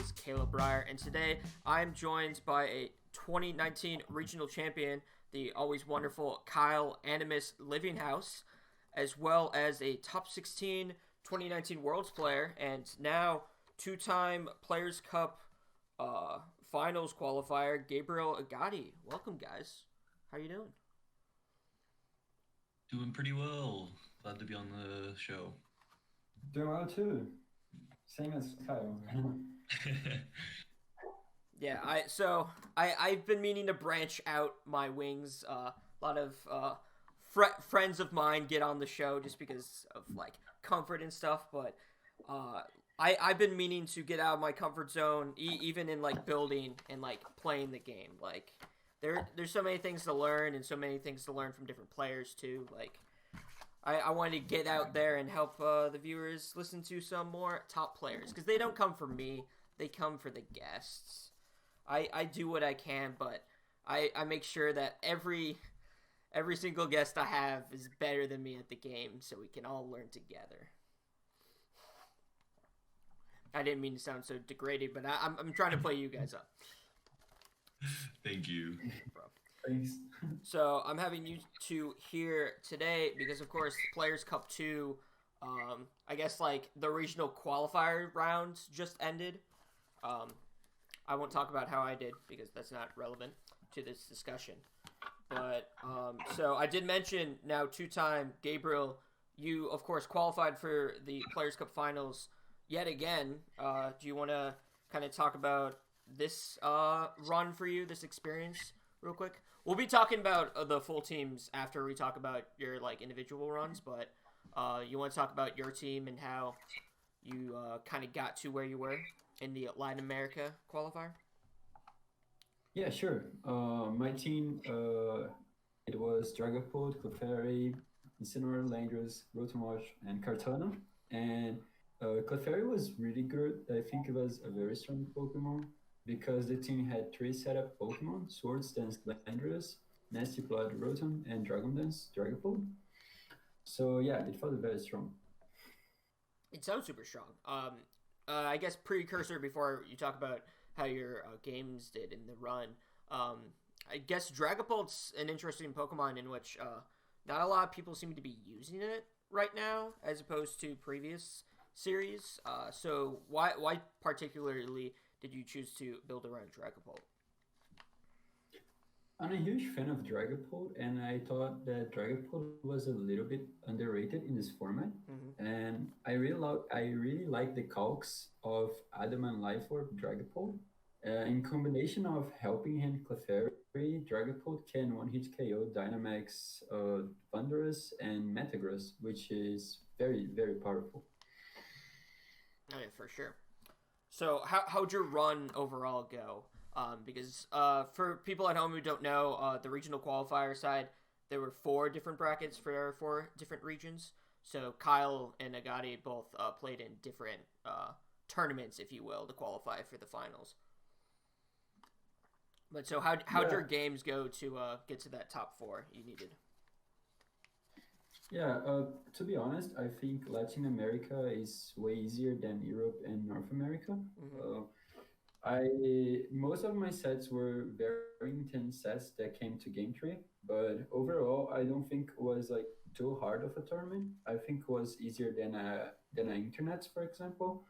is Caleb Ryor, and today I'm joined by a 2019 regional champion, the always wonderful Kyle Animus Livinghouse, as well as a top 16 2019 Worlds player, and now two-time Players Cup finals qualifier, Gabriel Agati. Welcome, guys. How you doing? Doing pretty well. Glad to be on the show. Doing well too. Same as Kyle. Yeah, I've been meaning to branch out my wings. A lot of friends of mine get on the show just because of like comfort and stuff, but I've been meaning to get out of my comfort zone, even in like building and like playing the game. Like there's so many things to learn and so many things to learn from different players too. Like I wanted to get out there and help the viewers listen to some more top players because they don't come for me; they come for the guests. I do what I can, but I make sure that every single guest I have is better than me at the game, so we can all learn together. I didn't mean to sound so degrading, but I'm trying to play you guys up. Thank you. Bro. Thanks. So I'm having you two here today because, of course, Players Cup 2, I guess, like, the regional qualifier rounds just ended. I won't talk about how I did because that's not relevant to this discussion. But, so I did mention now two-time Gabriel, you, of course, qualified for the Players Cup finals yet again. Do you want to kind of talk about this run for you, this experience, real quick? We'll be talking about the full teams after we talk about your like individual runs, but you want to talk about your team and how you kind of got to where you were in the Latin America qualifier? Yeah, sure. My team, it was Dragapult, Clefairy, Incineroar, Landorus, Rotomorph, and Kartana. And Clefairy was really good. I think it was a very strong Pokemon because the team had 3 setup Pokemon: Swords Dance Landorus, Nasty Blood Rotom, and Dragon Dance Dragapult. So yeah, it felt very strong. It sounds super strong. I guess precursor before you talk about how your games did in the run. I guess Dragapult's an interesting Pokemon in which not a lot of people seem to be using it right now, as opposed to previous series. So why particularly did you choose to build around Dragapult? I'm a huge fan of Dragapult, and I thought that Dragapult was a little bit underrated in this format. Mm-hmm. And I really like the calcs of Adam and Life Orb Dragapult. In combination of helping hand Clefairy, Dragapult can one-hit KO Dynamax, Thunderous, and Metagross, which is very, very powerful. Oh yeah, for sure. So how'd your run overall go? Because for people at home who don't know, the regional qualifier side, there were 4 different brackets for 4 different regions. So Kyle and Agati both played in different tournaments, if you will, to qualify for the finals. But so how'd your games go to get to that top 4 you needed? Yeah, to be honest, I think Latin America is way easier than Europe and North America. Mm-hmm. Most of my sets were very intense sets that came to game 3, but overall, I don't think it was like too hard of a tournament. I think it was easier than a internet, for example.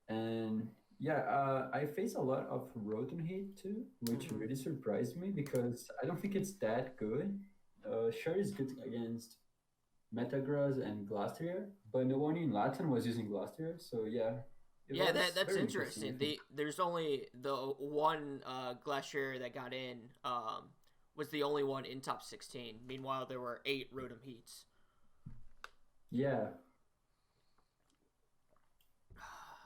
And yeah, I face a lot of Rotom hate too, which Mm-hmm. really surprised me because I don't think it's that good. Sure is good against Metagross and Glastrier, but no one in Latin was using Glastrier, so yeah, it Yeah, was that's very interesting, I interesting. think. There's only the one Glacier that got in was the only one in top 16. Meanwhile, there were 8 Rotom Heats. Yeah,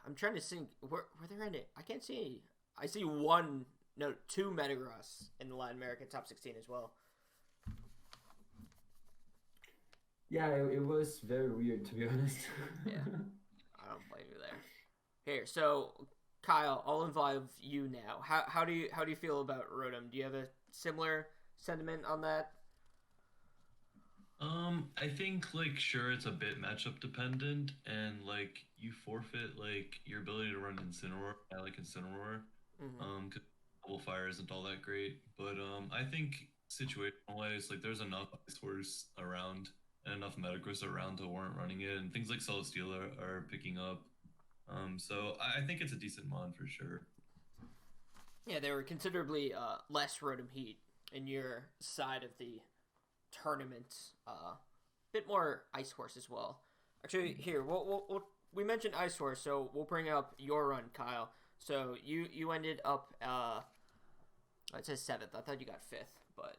I'm trying to think. Were there any? I can't see any. I see one, no, 2 Metagross in the Latin American top 16 as well. yeah, it was very weird to be honest. Yeah, I don't blame you there. Here, so Kyle, I'll involve you now. How do you feel about Rotom? Do you have a similar sentiment on that? I think like sure it's a bit matchup dependent, and like you forfeit like your ability to run Incineroar. I like Incineroar. Mm-hmm. Cause Double Fire isn't all that great. But I think situational wise, like there's enough Ice Horse around and enough Metagross around to warrant running it, and things like Celesteela are picking up. So I think it's a decent mon for sure. Yeah, they were considerably less Rotom Heat in your side of the tournament. Bit more Ice Horse as well. Actually, here we mentioned Ice Horse, so we'll bring up your run, Kyle. So you ended up it says 7th. I thought you got 5th, but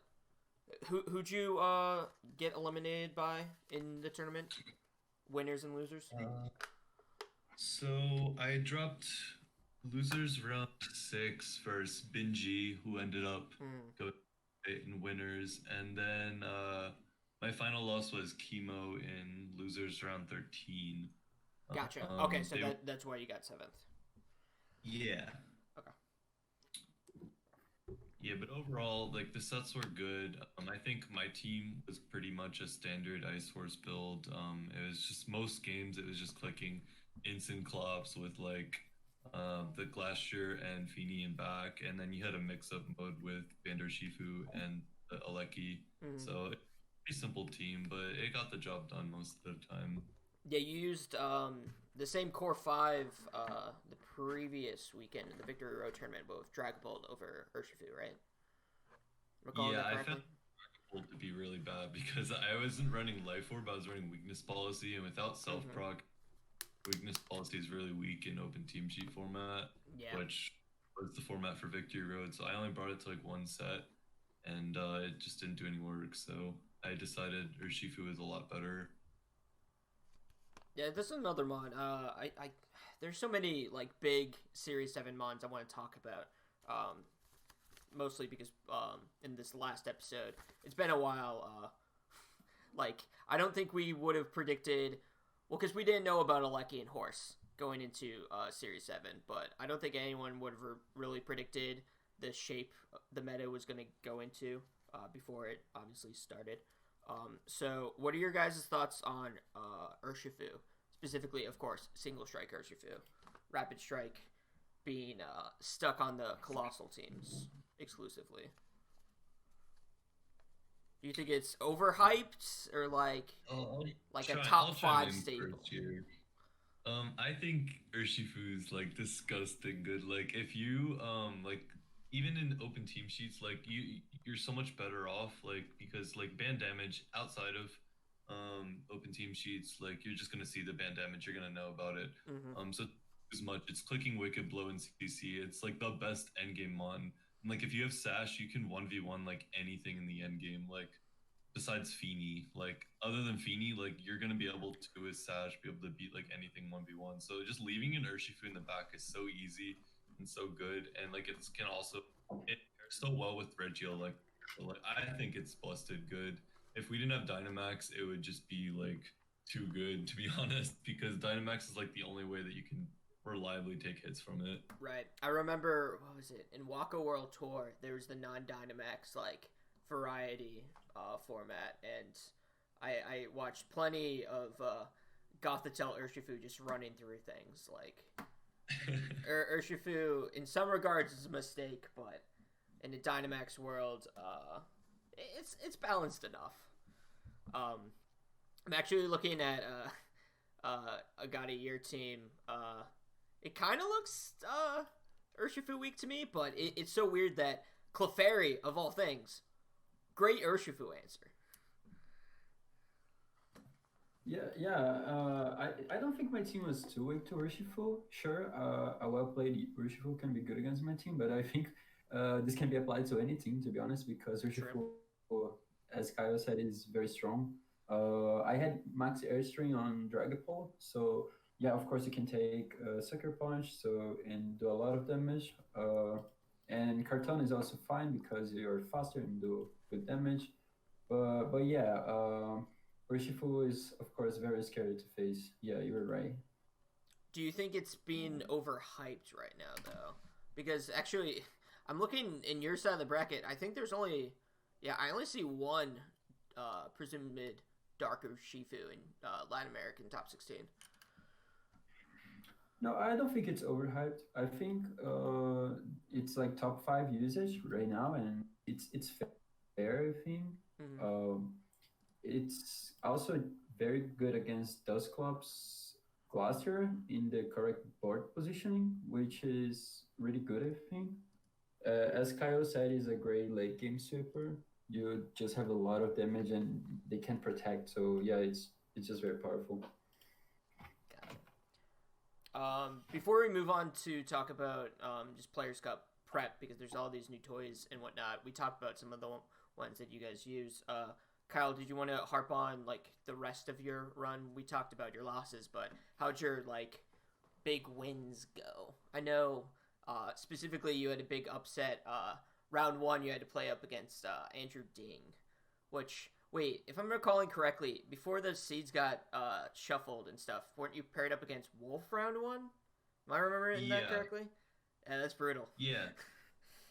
who'd you get eliminated by in the tournament? Winners and losers? So I dropped losers round 6 versus Binji, who ended up going in winners, and then my final loss was Chemo in losers round 13. Gotcha. Okay, so that's why you got 7th. Yeah. Okay. Yeah, but overall, like the sets were good. I think my team was pretty much a standard Ice Horse build. It was just most games it was just clicking instant clops with like the Glacier and Feeny in back, and then you had a mix-up mode with Vander Shifu and Aleki. Mm-hmm. So it's a pretty simple team, but it got the job done most of the time. Yeah, you used the same core 5 the previous weekend in the Victory Road tournament with Dragapult over Urshifu, right? Yeah, I found Dragapult to be really bad because I wasn't running Life Orb, I was running Weakness Policy, and without self-proc, Weakness Policy is really weak in open team sheet format, which was the format for Victory Road, so I only brought it to like one set, and it just didn't do any work, so I decided Urshifu is a lot better. Yeah, this is another mon. There's so many like big Series 7 mons I want to talk about. Mostly because in this last episode, it's been a while. Like I don't think we would have predicted. Well, because we didn't know about Aleki and Horse going into Series 7, but I don't think anyone would have really predicted the shape the meta was going to go into before it obviously started. So what are your guys' thoughts on Urshifu? Specifically, of course, Single Strike Urshifu. Rapid Strike being stuck on the Colossal teams exclusively. Do you think it's overhyped or like a top 5 staple? I think Urshifu's like disgusting good. Like if you like even in open team sheets, like you're so much better off like because like band damage outside of open team sheets, like you're just gonna see the band damage, you're gonna know about it. So as much it's clicking Wicked Blow and CC. It's like the best endgame mon. And like if you have Sash, you can 1v1 like anything in the end game, like besides Feeny. Like other than Feeny, like you're gonna be able to with Sash be able to beat like anything 1v1. So just leaving an Urshifu in the back is so easy and so good, and like it can also it pairs so well with Regio. Like I think it's busted good. If we didn't have Dynamax, it would just be like too good to be honest, because Dynamax is like the only way that you can reliably take hits from it. Right. I remember, what was it, in Waka World Tour, there was the non-Dynamax like variety format, and I watched plenty of Gothitelle Urshifu just running through things. Like Urshifu, in some regards, is a mistake, but in the Dynamax world, it's balanced enough. I'm actually looking at Agati, your team. It kind of looks Urshifu weak to me, but it's so weird that Clefairy, of all things, great Urshifu answer. I don't think my team was too weak to Urshifu. Sure, a well-played Urshifu can be good against my team, but I think this can be applied to any team, to be honest, because Urshifu, as Kyle said, is very strong. I had max airstring on Dragapult, so yeah, of course you can take Sucker Punch, and do a lot of damage. And Carton is also fine because you're faster and do good damage. But yeah, Urshifu is of course very scary to face. Yeah, you're right. Do you think it's being overhyped right now though? Because actually, I'm looking in your side of the bracket. I think there's only, I only see one presumed Dark Urshifu in Latin American top 16. No, I don't think it's overhyped. I think it's like top 5 usage right now, and it's fair. I think Mm-hmm. um, it's also very good against Dustclops cluster in the correct board positioning, which is really good. I think. As Kyle said, is a great late game sweeper. You just have a lot of damage, and they can protect. So yeah, it's just very powerful. Before we move on to talk about just Players Cup prep, because there's all these new toys and whatnot, we talked about some of the ones that you guys use. Kyle, did you want to harp on like the rest of your run? We talked about your losses, but how'd your like big wins go? I know specifically you had a big upset. Round one, you had to play up against Andrew Ding, which wait, if I'm recalling correctly, before the seeds got shuffled and stuff, weren't you paired up against Wolf round one? Am I remembering that Yeah, correctly? Yeah, that's brutal. yeah.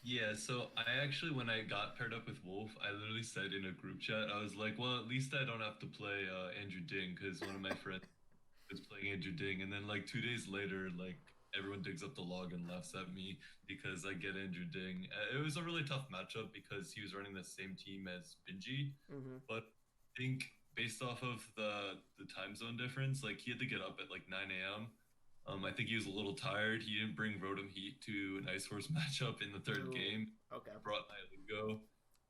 Yeah, so I actually, when I got paired up with Wolf, I literally said in a group chat, I was like, well, at least I don't have to play Andrew Ding because one of my friends was playing Andrew Ding. And then, like, 2 days later, like, everyone digs up the log and laughs at me because I get Andrew Ding. It was a really tough matchup because he was running the same team as Benji. Mm-hmm. But I think based off of the time zone difference, like, he had to get up at like 9 a.m. I think he was a little tired. He didn't bring Rotom Heat to an Ice Horse matchup in the third Ooh, game. okay. He brought Nihilingo,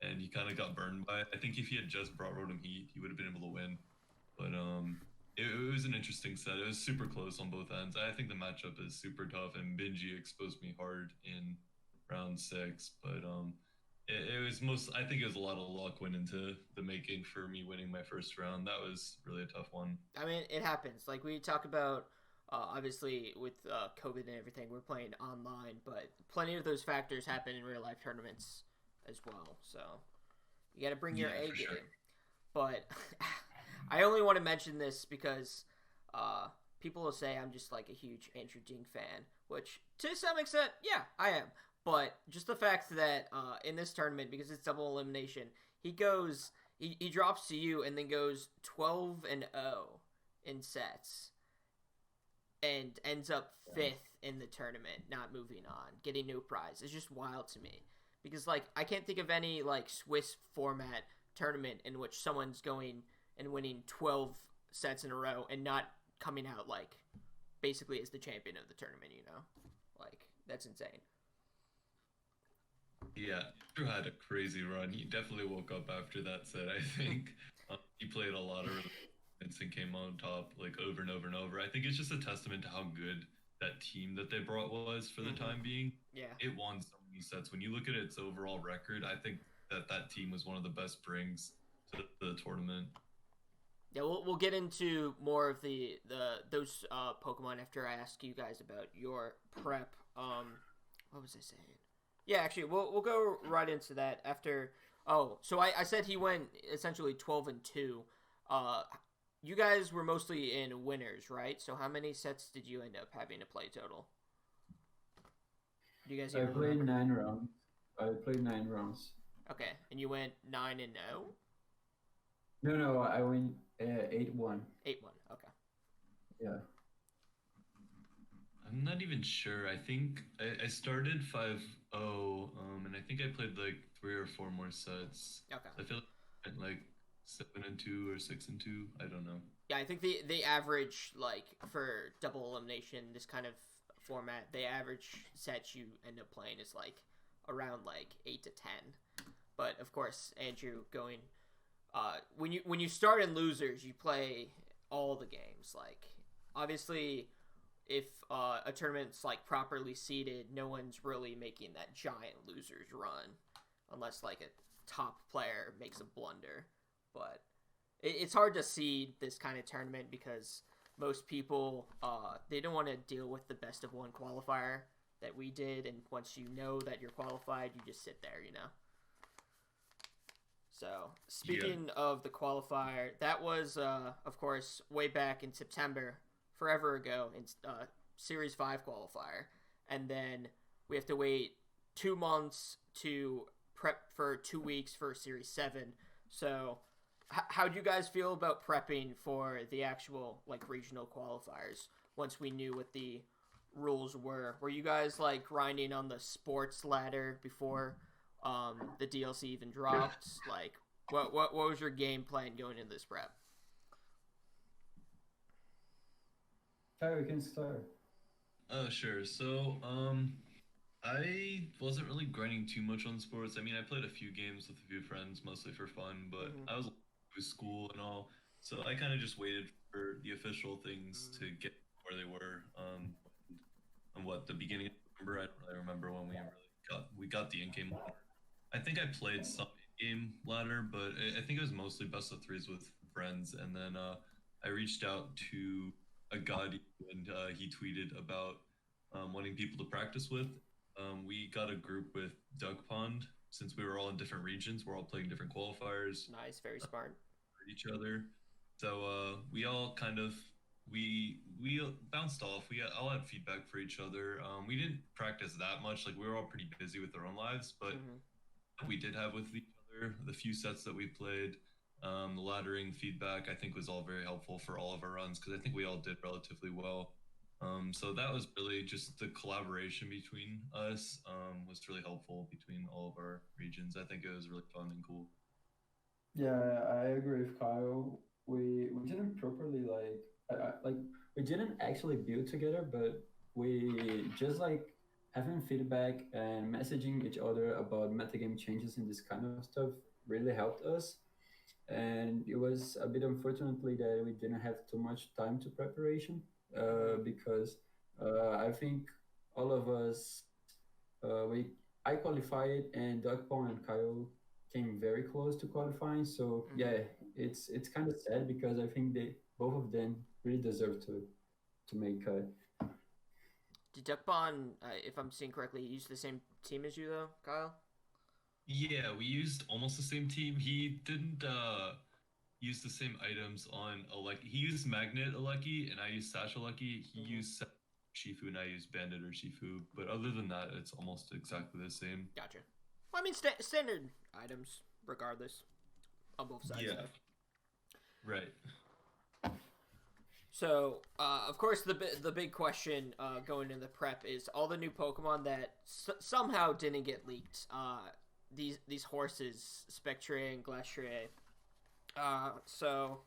and he kind of got burned by it. I think if he had just brought Rotom Heat, he would have been able to win. But it was an interesting set. It was super close on both ends. I think the matchup is super tough, and Benji exposed me hard in round 6. But it was most. I think it was a lot of luck went into the making for me winning my first round. That was really a tough one. I mean, it happens. Like we talk about, obviously with COVID and everything, we're playing online, but plenty of those factors happen in real life tournaments as well. So you got to bring your Yeah, A for game. sure. But I only want to mention this because people will say I'm just like a huge Andrew Ding fan, which to some extent, yeah, I am. But just the fact that in this tournament, because it's double elimination, he drops to you and then goes 12-0 in sets and ends up fifth in the tournament, not moving on, getting no prize. It's just wild to me because like I can't think of any like Swiss format tournament in which someone's going and winning 12 sets in a row and not coming out like basically as the champion of the tournament. Like that's insane. Yeah, Drew had a crazy run. He definitely woke up after that set, I think. He played a lot of relevance and came on top like over and over and over. I think it's just a testament to how good that team that they brought was for the time being. Yeah. It won so many sets. When you look at its overall record, I think that team was one of the best brings to the tournament. Yeah, we'll get into more of those Pokemon after I ask you guys about your prep. What was I saying? Yeah, actually, we'll go right into that after. Oh, so I said he went essentially 12-2. You guys were mostly in winners, right? So how many sets did you end up having to play total? Do you guys I even played remember? 9 rounds. I played 9 rounds. Okay, and you went 9-0, No, I win 8-1. 8-1. Okay. Yeah. I'm not even sure. I think I started 5-0, and I think I played like 3 or 4 more sets. Okay. I feel like I went like 7-2 or 6-2. I don't know. Yeah, I think the average like for double elimination, this kind of format, the average sets you end up playing is like around like 8 to 10. But of course, Andrew going when you start in losers, you play all the games. Like obviously, if a tournament's like properly seeded, no one's really making that giant losers run unless like a top player makes a blunder. But it's hard to seed this kind of tournament because most people they don't want to deal with the best of one qualifier that we did, and once you know that you're qualified, you just sit there. So speaking of the qualifier, that was of course way back in September, forever ago, in Series 5 qualifier, and then we have to wait 2 months to prep for 2 weeks for Series 7. So how do you guys feel about prepping for the actual like regional qualifiers once we knew what the rules were. Were you guys like grinding on the sports ladder before the DLC even dropped? Like, what was your game plan going into this prep? Kyle, you can start. Sure. So, I wasn't really grinding too much on sports. I mean, I played a few games with a few friends, mostly for fun, but I was with school and all, so I kind of just waited for the official things to get where they were. And what the beginning of November, I don't really remember when we got the in-game ladder. I think I played some in-game ladder, but I think it was mostly best of threes with friends, and then I reached out to Agati, and he tweeted about wanting people to practice with. We got a group with Duck Pond. Since we were all in different regions, we're all playing different qualifiers. Nice, very smart. For each other. So we all kind of we bounced off. We all had feedback for each other. We didn't practice that much. Like we were all pretty busy with our own lives, but we did have with each other the few sets that we played. The laddering feedback I think was all very helpful for all of our runs because I think we all did relatively well. So that was really just the collaboration between us was really helpful between all of our regions. I think it was really fun and cool. Yeah, I agree with Kyle. We didn't properly like we didn't actually build together, but we just like having feedback and messaging each other about metagame changes and this kind of stuff really helped us. And it was a bit unfortunately that we didn't have too much time to preparation because I think all of us I qualified and Doug Paul and Kyle came very close to qualifying. So yeah, it's kind of sad because I think they both of them really deserve to make cut. Did Duckbon, if I'm seeing correctly, use the same team as you though, Kyle? Yeah, we used almost the same team. He didn't use the same items on Aleki. He used Magnet Aleki, and I used Sash Aleki. He used Shifu, and I used Bandit or Shifu. But other than that, it's almost exactly the same. Gotcha. Well, I mean, standard items, regardless, on both sides. Yeah. Right. So, of course, the big question going into the prep is all the new Pokemon that somehow didn't get leaked. These horses, Spectre and Glastrier. So,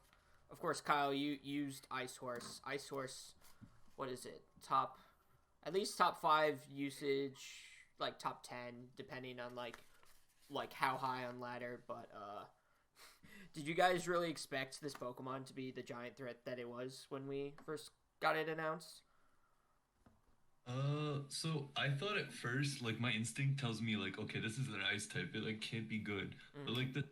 of course, Kyle, you used Ice Horse. Ice Horse, what is it? At least top 5 usage, like top 10, depending on like how high on ladder. But did you guys really expect this Pokemon to be the giant threat that it was when we first got it announced? So I thought at first, like my instinct tells me like, okay, this is an ice type. It like can't be good. But like the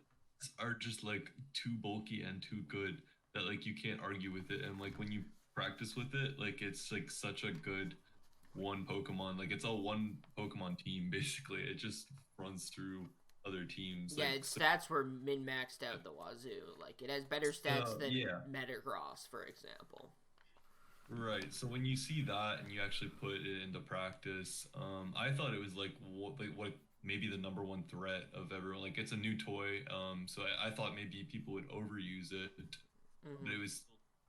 are just like too bulky and too good that like you can't argue with it. And like when you practice with it, like it's like such a good one Pokemon. Like it's all one Pokemon team basically. It just runs through other teams. Yeah, like, its stats were min-maxed out the wazoo. Like it has better stats than Metagross, for example. Right. So when you see that and you actually put it into practice, I thought it was like what maybe the number one threat of everyone. Like it's a new toy, so I thought maybe people would overuse it, but it was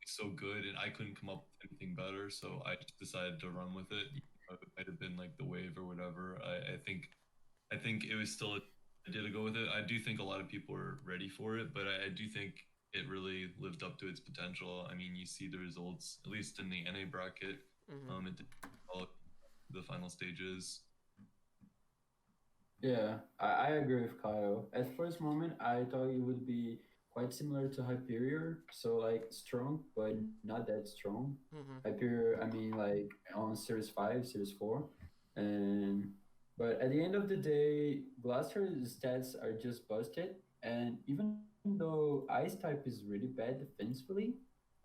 so good, and I couldn't come up with anything better, so I just decided to run with it. It might have been like the wave or whatever. I think it was still I did go with it. I do think a lot of people are ready for it, but I do think it really lived up to its potential. I mean, you see the results, at least in the NA bracket. It did all the final stages. Yeah, I agree with Kyle. At first moment, I thought it would be quite similar to Hyperior, so like strong, but not that strong. Hyperior, I mean, like on Series 5, Series 4, but at the end of the day, Blaster's stats are just busted, and even though Ice type is really bad defensively,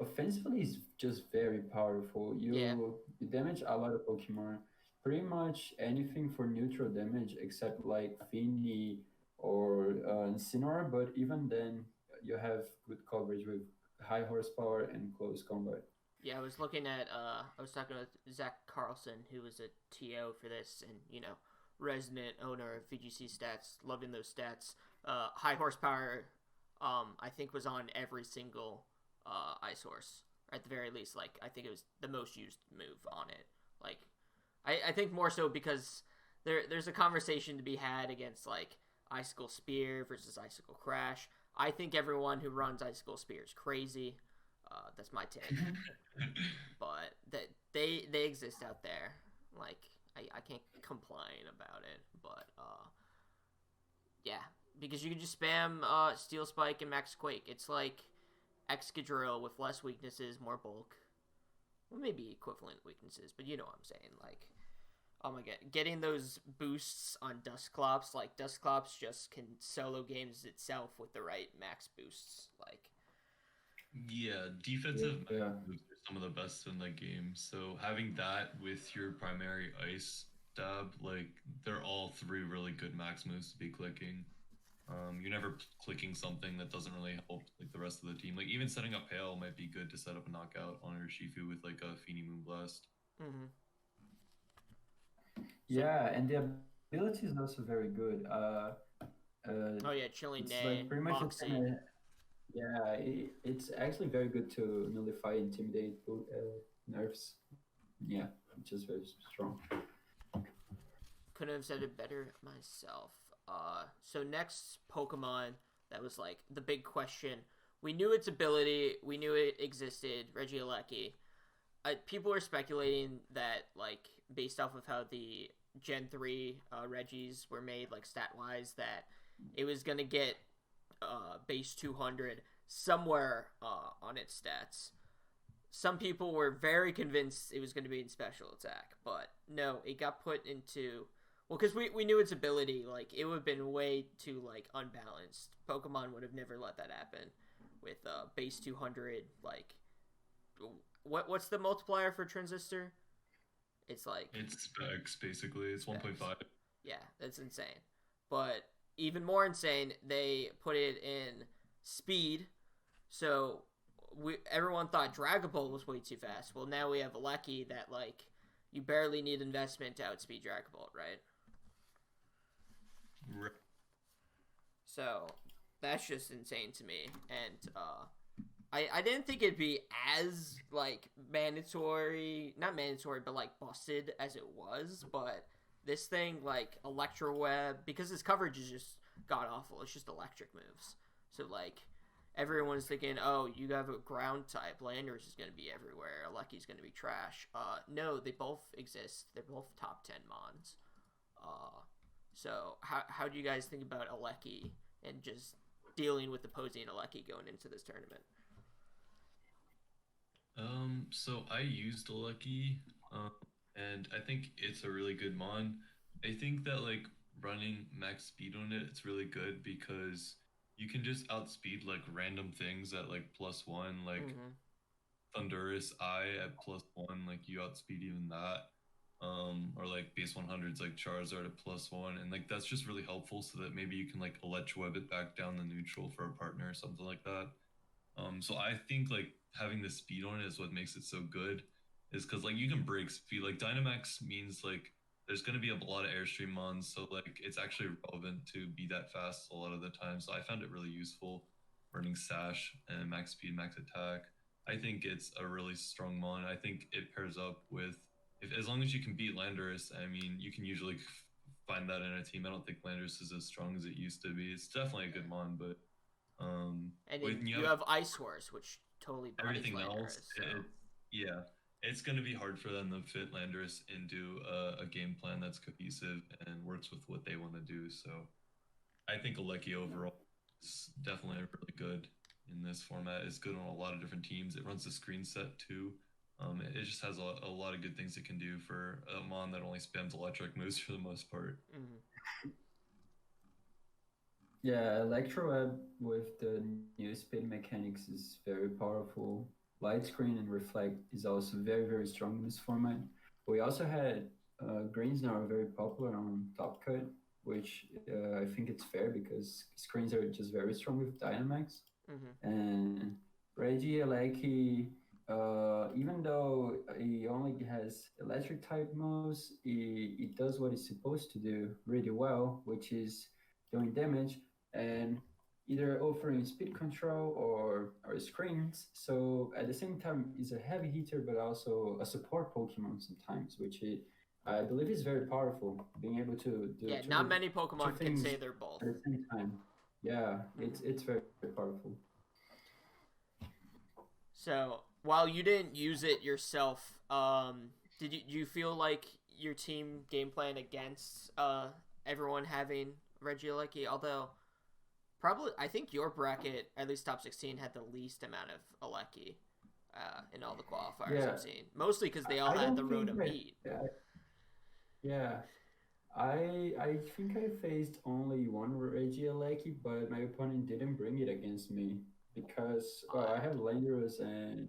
offensively is just very powerful. You damage a lot of Pokemon. Pretty much anything for neutral damage except like Finny or Incineroar, but even then you have good coverage with high horsepower and close combat. Yeah, I was looking at I was talking with Zach Carlson, who was a TO for this, and resident owner of VGC stats, loving those stats. High horsepower, I think was on every single Ice Horse, or at the very least. Like I think it was the most used move on it. Like I think more so because there's a conversation to be had against like Icicle Spear versus Icicle Crash. I think everyone who runs Icicle Spear is crazy. That's my take. But that they exist out there. Like I can't complain about it. But yeah, because you can just spam Steel Spike and Max Quake. It's like Excadrill with less weaknesses, more bulk. Well, maybe equivalent weaknesses, but you know what I'm saying. Like, oh my god, getting those boosts on Dusclops, like Dusclops just can solo games itself with the right max boosts. Like, Yeah, defensive Yeah. moves are some of the best in the game. So having that with your primary ice stab, like they're all three really good max moves to be clicking. You're never clicking something that doesn't really help like the rest of the team. Like even setting up Hail might be good to set up a knockout on Urshifu with like a Feeny Moonblast. Yeah, and the ability is also very good. oh yeah, Chilling It's Nay, like pretty much the Moxie. same. Yeah, it's actually very good to nullify, intimidate nerfs. Yeah, it's just very strong. Couldn't have said it better myself. So next Pokemon that was like the big question. We knew its ability, we knew it existed, Regieleki. People were speculating that like based off of how the Gen 3 Regis were made, like stat wise, that it was gonna get base 200 somewhere on its stats. Some people were very convinced it was going to be in special attack, but no, it got put into... Well, because we knew its ability, like, it would have been way too, like, unbalanced. Pokemon would have never let that happen with base 200, like... What's the multiplier for Transistor? It's like... It's specs, basically. It's 1.5. Yeah, that's insane. But even more insane, they put it in speed, so... everyone thought Dragapult was way too fast. Well, now we have Alecki that, like, you barely need investment to outspeed Dragapult, right? Right. So, that's just insane to me. And, I didn't think it'd be as, like, mandatory, not mandatory, but, like, busted as it was, but this thing, like, Electro Web, because its coverage is just god-awful, it's just electric moves. So, like... Everyone's thinking, oh, you have a ground type. Landers is going to be everywhere. Alecki's going to be trash. No, they both exist. They're both top 10 mons. So how do you guys think about Alecki and just dealing with opposing Alecki going into this tournament? So I used Alecki, and I think it's a really good mon. I think that like running max speed on it, it's really good because you can just outspeed like random things at like +1, like Thundurus Eye at +1, like you outspeed even that. Or like base 100s like Charizard at +1, and like that's just really helpful so that maybe you can like Electroweb it back down the neutral for a partner or something like that. So I think like having the speed on it is what makes it so good, is because like you can break speed. Like Dynamax means like there's going to be a lot of Airstream mons, so like it's actually relevant to be that fast a lot of the time. So I found it really useful running Sash and max speed, max attack. I think it's a really strong mon. I think it pairs up with, as long as you can beat Landorus, I mean, you can usually find that in a team. I don't think Landorus is as strong as it used to be. It's definitely a good mon, but and you have Ice Horse, which totally everything Landorus, else, so. yeah. It's going to be hard for them to fit Landorus into a game plan that's cohesive and works with what they want to do. So I think Alecki overall is definitely really good in this format. It's good on a lot of different teams. It runs the screen set too. It just has a lot of good things it can do for a mon that only spams electric moves for the most part. Yeah, Electroweb with the new spin mechanics is very powerful. Light Screen and Reflect is also very, very strong in this format. We also had greens now are very popular on Top Cut, which I think it's fair because screens are just very strong with Dynamax. And Regieleki, even though he only has electric type moves, it does what it's supposed to do really well, which is doing damage and either offering speed control or screens. So at the same time, it's a heavy hitter, but also a support Pokemon sometimes, which I believe it's very powerful, being able to do Yeah, not many two Pokemon can things say they're both. at the same time. Yeah, it's very, very powerful. So while you didn't use it yourself, do you feel like your team game plan against everyone having Regieleki? Although probably I think your bracket, at least top 16, had the least amount of Aleki in all the qualifiers Yeah, I've seen. Mostly because they all I had don't the road to think that. meet. Yeah, I think I faced only one Regieleki, but my opponent didn't bring it against me because well, I have Landorus and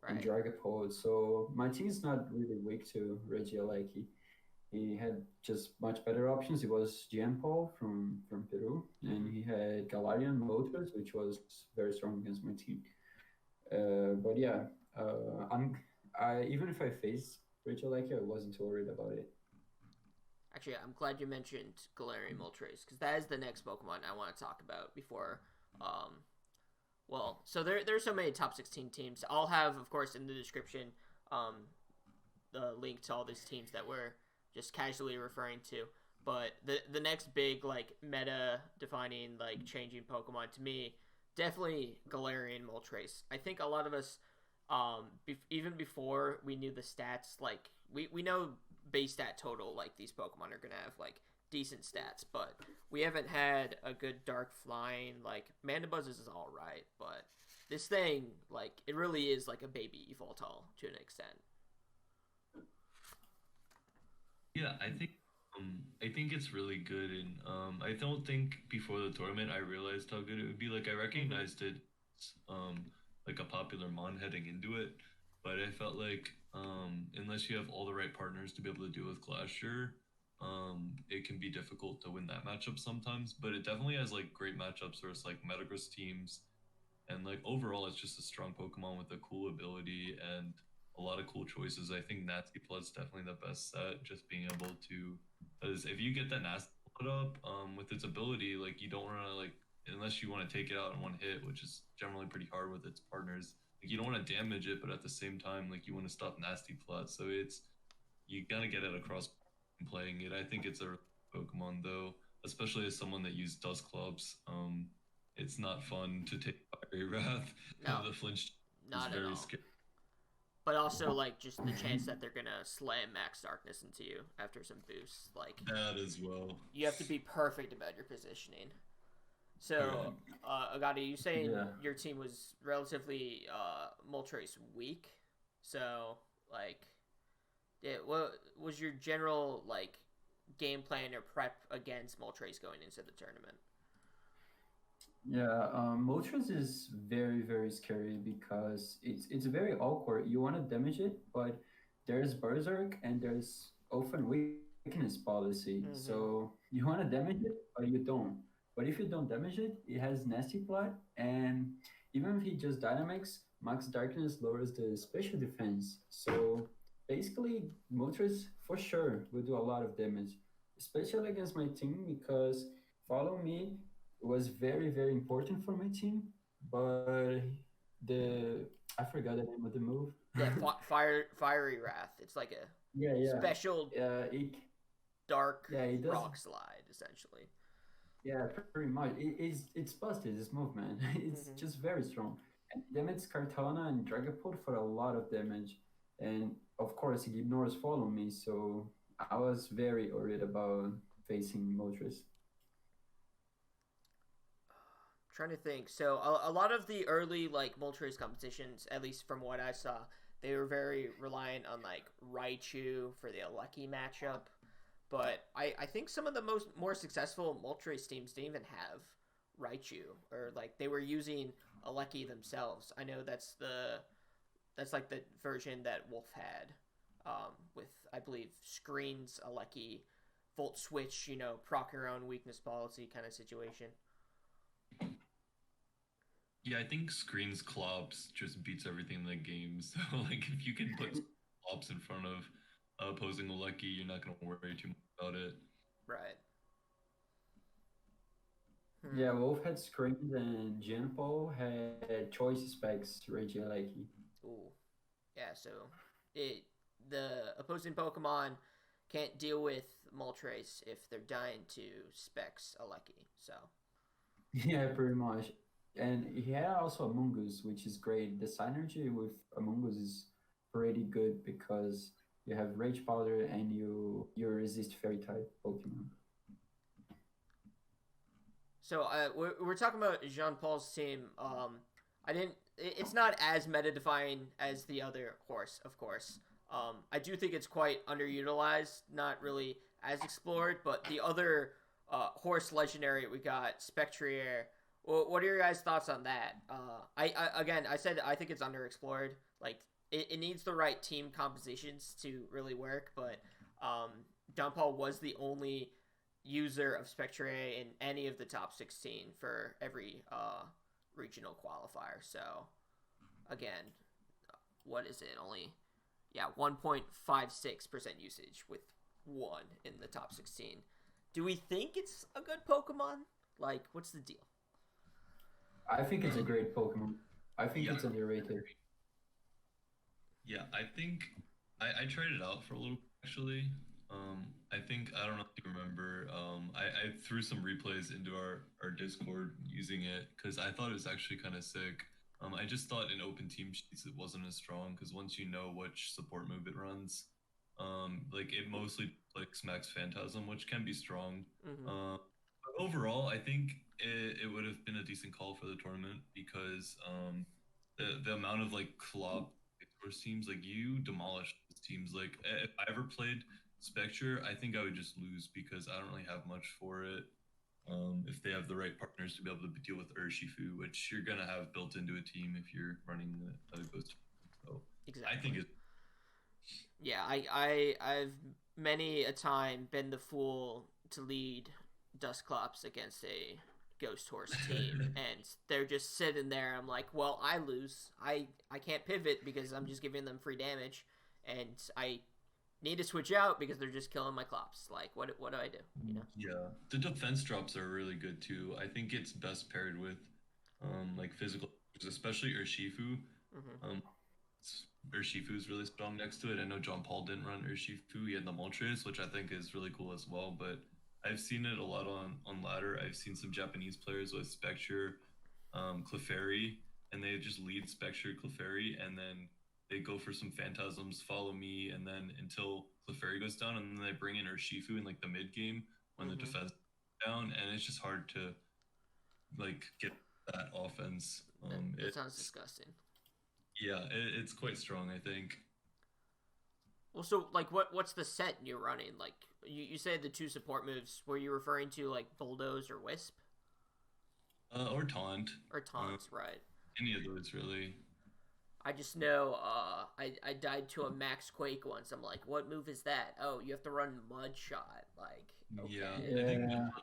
Right. Dragapult, so my team's not really weak to Regieleki. He had just much better options. He was Gianpaul from Peru, and he had Galarian Motors, which was very strong against my team. But yeah, I even if I faced Regieleki, I wasn't too worried about it. Actually, I'm glad you mentioned Galarian Moltres because that is the next Pokemon I want to talk about before. Um, well, so there's so many top 16 teams. I'll have, of course, in the description, um, the link to all these teams that we're just casually referring to. But the next big like meta defining like changing Pokemon to me, definitely Galarian Moltres. I think a lot of us, even before we knew the stats, like we know base stat total, like these Pokemon are gonna have like decent stats, but we haven't had a good dark flying. Like Mandibuzz is all right, but this thing, like it really is like a baby Evoltol to an extent. Yeah, I think it's really good, and I don't think before the tournament I realized how good it would be. Like I recognized it, um, like a popular mon heading into it, but I felt like unless you have all the right partners to be able to deal with Glacier, it can be difficult to win that matchup sometimes. But it definitely has like great matchups where it's like Metagross teams, and like overall it's just a strong Pokemon with a cool ability and a lot of cool choices. I think Nasty Flood's definitely the best set. Just being able to, because if you get that Nasty Flood up, with its ability, like you don't want to like unless you want to take it out in one hit, which is generally pretty hard with its partners. Like you don't want to damage it, but at the same time, like you want to stop Nasty Flood. So it's you gotta get it across playing it. I think it's a Pokemon though, especially as someone that used Dust Clubs. It's not fun to take Fiery Wrath. No, The flinch is not at very all. scary. But also like just the chance that they're gonna slam Max Darkness into you after some boosts. Like That as well. you have to be perfect about your positioning. So, Yeah. Agati, you saying Yeah. your team was relatively Moltres weak? So, like, what was your general like game plan or prep against Moltres going into the tournament? Yeah, Moltres is very, very scary because it's very awkward. You want to damage it, but there's Berserk and there's often weakness policy. Mm-hmm. So you want to damage it, but you don't. But if you don't damage it, it has Nasty Plot, and even if he just Dynamax, Max Darkness lowers the special defense. So basically, Moltres for sure will do a lot of damage, especially against my team because Follow Me was very, very important for my team, but the I forgot the name of the move. Yeah, fiery wrath. It's like a Yeah, yeah, special it dark yeah it does. rock slide, essentially. Yeah, pretty much. It's busted. This move, man. It's Mm-hmm. just very strong. And damage Kartana and Dragapult for a lot of damage, and of course he ignores Follow Me. So I was very worried about facing Moltres. Trying to think. So a lot of the early like Moltres competitions, at least from what I saw, they were very reliant on like Raichu for the Lucky matchup. But I think some of the more successful Moltres teams didn't even have Raichu, or like they were using Aleki themselves. I know that's like the version that Wolf had, with I believe screens Aleki, Volt Switch, proc your own weakness policy kind of situation. Yeah, I think screens Clops just beats everything in the game. So like if you can put Clops in front of opposing a Lucky, you're not gonna worry too much about it. Right. Hmm. Yeah, Wolf had screens and Genpo had choice specs Regieleki. Ooh. Yeah. So it the opposing Pokemon can't deal with Moltres if they're dying to Specs Aleki. So Yeah, pretty much. And he had also Among Us, which is great. The synergy with Among Us is pretty good because you have Rage Powder and you resist Fairy type Pokemon. So we're talking about Jean Paul's team. I didn't. It's not as meta defying as the other horse, of course. I do think it's quite underutilized, not really as explored. But the other horse legendary we got, Spectrier. Well, what are your guys' thoughts on that? I said I think it's underexplored. Like it needs the right team compositions to really work. But Jean Paul was the only user of Spectrier in any of the top 16 for every regional qualifier. So again, what is it? Only 1.56% usage with one in the top 16. Do we think it's a good Pokemon? Like, what's the deal? I think it's a great Pokemon. I think it's underrated. Yeah, I think I tried it out for a little actually. I think, I don't know if you remember, I threw some replays into our Discord using it because I thought it was actually kind of sick. I just thought in open team sheets it wasn't as strong because once you know which support move it runs, like it mostly like smacks Phantasm, which can be strong. Mm-hmm. But overall, I think it would have been a decent call for the tournament because the amount of like Klopp teams, like you demolished teams. Like if I ever played Spectre, I think I would just lose because I don't really have much for it. If they have the right partners to be able to deal with Urshifu, which you're gonna have built into a team if you're running the Ghost. So Exactly. I think it's I've many a time been the fool to lead Dusclops against a Ghost Horse team, and they're just sitting there. I'm like, well, I lose. I can't pivot because I'm just giving them free damage, and I need to switch out because they're just killing my Clops. Like, what do I do? You know? Yeah, the defense drops are really good too. I think it's best paired with like physical, especially Urshifu. Mm-hmm. Urshifu's really strong next to it. I know John Paul didn't run Urshifu. He had the Moltres, which I think is really cool as well. But I've seen it a lot on ladder. I've seen some Japanese players with Spectre, Clefairy, and they just lead Spectre, Clefairy, and then they go for some Phantasms, follow me, and then until Clefairy goes down, and then they bring in Urshifu in like the mid game when the defense is down, and it's just hard to like get that offense. That sounds disgusting. Yeah, it's quite strong, I think. Well, so like, what's the set you're running? Like, you said the two support moves. Were you referring to like Bulldoze or Wisp? Or Taunt. Or Taunt, right? Any of those really. I just know I died to a Max Quake once. I'm like, what move is that? Oh, you have to run Mud Shot. Like, okay. Yeah. I think that's not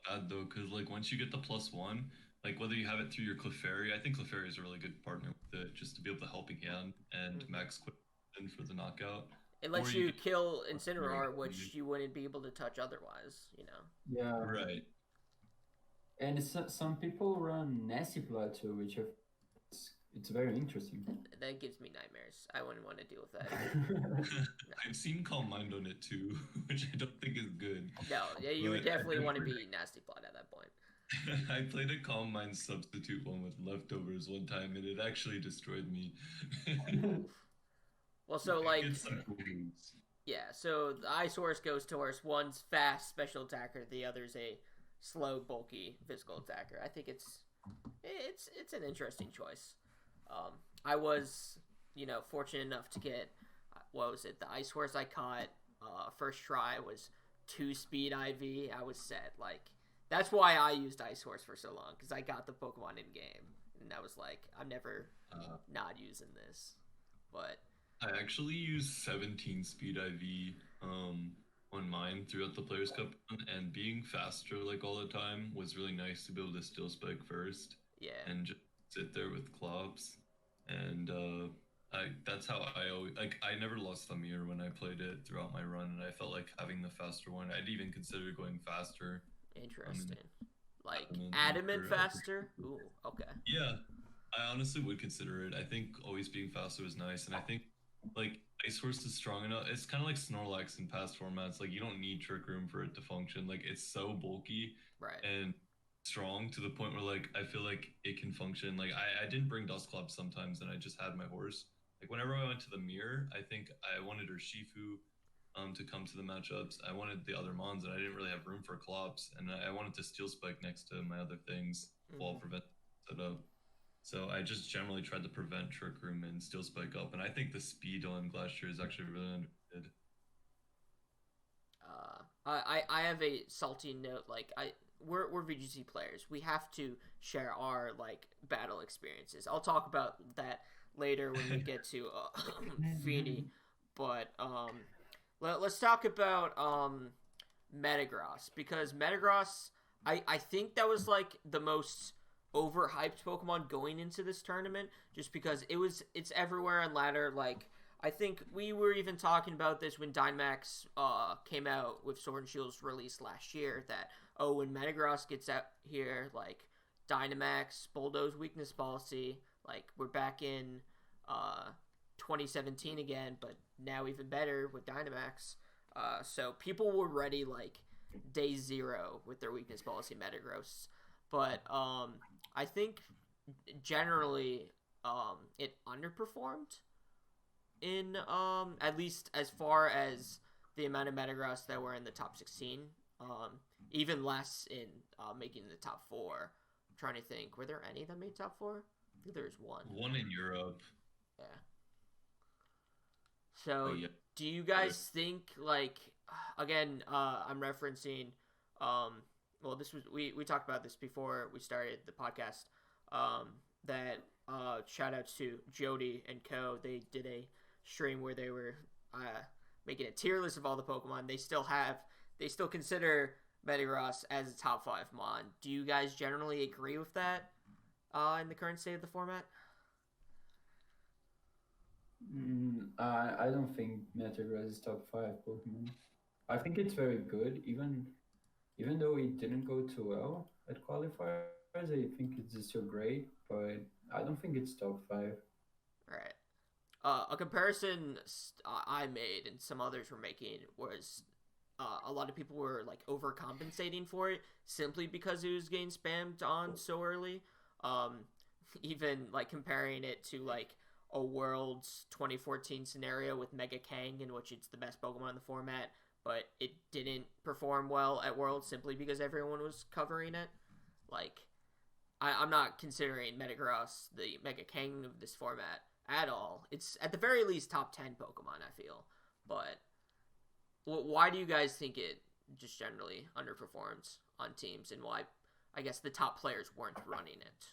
bad though, because like once you get the +1, like whether you have it through your Clefairy, I think Clefairy is a really good partner with it, just to be able to helping hand and Max Quick in for the knockout. It lets you kill Incineroar, which you wouldn't be able to touch otherwise, you know? Yeah. Right. And some people run Nasty Blood too, which it's very interesting. That gives me nightmares. I wouldn't want to deal with that. I've seen Calm Mind on it too, which I don't think is good. No, yeah, you would definitely want to be Nasty Blood at that point. I played a Calm Mind substitute one with leftovers one time, and it actually destroyed me. Well, so like, yeah, so the Ice Horse Ghost Horse, one's fast special attacker, the other's a slow, bulky physical attacker. I think it's an interesting choice. I was, fortunate enough to get, what was it? The Ice Horse I caught first try was 2-speed IV. I was set. Like, that's why I used Ice Horse for so long, because I got the Pokemon in game, and I was like, I'm never not using this. But I actually used 17 speed IV on mine throughout the Players' Cup, and being faster like all the time was really nice to be able to Steel Spike first. Yeah. And just sit there with Clops. And that's how I always, like, I never lost the mirror when I played it throughout my run, and I felt like having the faster one. I'd even consider going faster. Interesting. Like adamant faster? Ooh, okay. Yeah, I honestly would consider it. I think always being faster was nice, and I think like Ice Horse is strong enough. It's kind of like Snorlax in past formats. Like you don't need Trick Room for it to function. Like it's so bulky Right. and strong to the point where like I feel like it can function. Like I didn't bring Dusclops sometimes, and I just had my horse. Like whenever I went to the mirror, I think I wanted Urshifu to come to the matchups. I wanted the other mons, and I didn't really have room for Clops, and I wanted to Steel Spike next to my other things, Wall Prevent setup. So I just generally tried to prevent Trick Room and Steel Spike up, and I think the speed on Glacier is actually really underrated. I have a salty note. Like we're VGC players. We have to share our like battle experiences. I'll talk about that later when we get to Feeny. But let's talk about Metagross, because Metagross, I think that was like the most overhyped Pokemon going into this tournament, just because it's everywhere on ladder. Like I think we were even talking about this when Dynamax came out with Sword and Shield's release last year, that when Metagross gets out here, like Dynamax, Bulldoze weakness policy, like we're back in 2017 again, but now even better with Dynamax. So people were ready like day zero with their weakness policy Metagross. But I think generally it underperformed in at least as far as the amount of Metagross that were in the top 16. Even less in making the top 4. I'm trying to think, were there any that made top 4? I think there's one. One in Europe. Yeah. So, do you guys think, like, again, I'm referencing, well, this was, we talked about this before we started the podcast, that, shout outs to Jody and Co. They did a stream where they were, making a tier list of all the Pokemon. They still consider Metagross as a top 5 mon. Do you guys generally agree with that, in the current state of the format? I don't think Metagross is top 5 Pokemon. I think it's very good, even though it didn't go too well at qualifiers. I think it's still great, but I don't think it's top 5. Right. A comparison I made and some others were making was a lot of people were like overcompensating for it simply because it was getting spammed on so early. Even like comparing it to like a Worlds 2014 scenario with Mega Kang, in which it's the best Pokemon in the format, but it didn't perform well at Worlds simply because everyone was covering it. Like, I'm not considering Metagross the Mega Kang of this format at all. It's at the very least top 10 Pokemon, I feel. But why do you guys think it just generally underperforms on teams, and why, I guess, the top players weren't running it?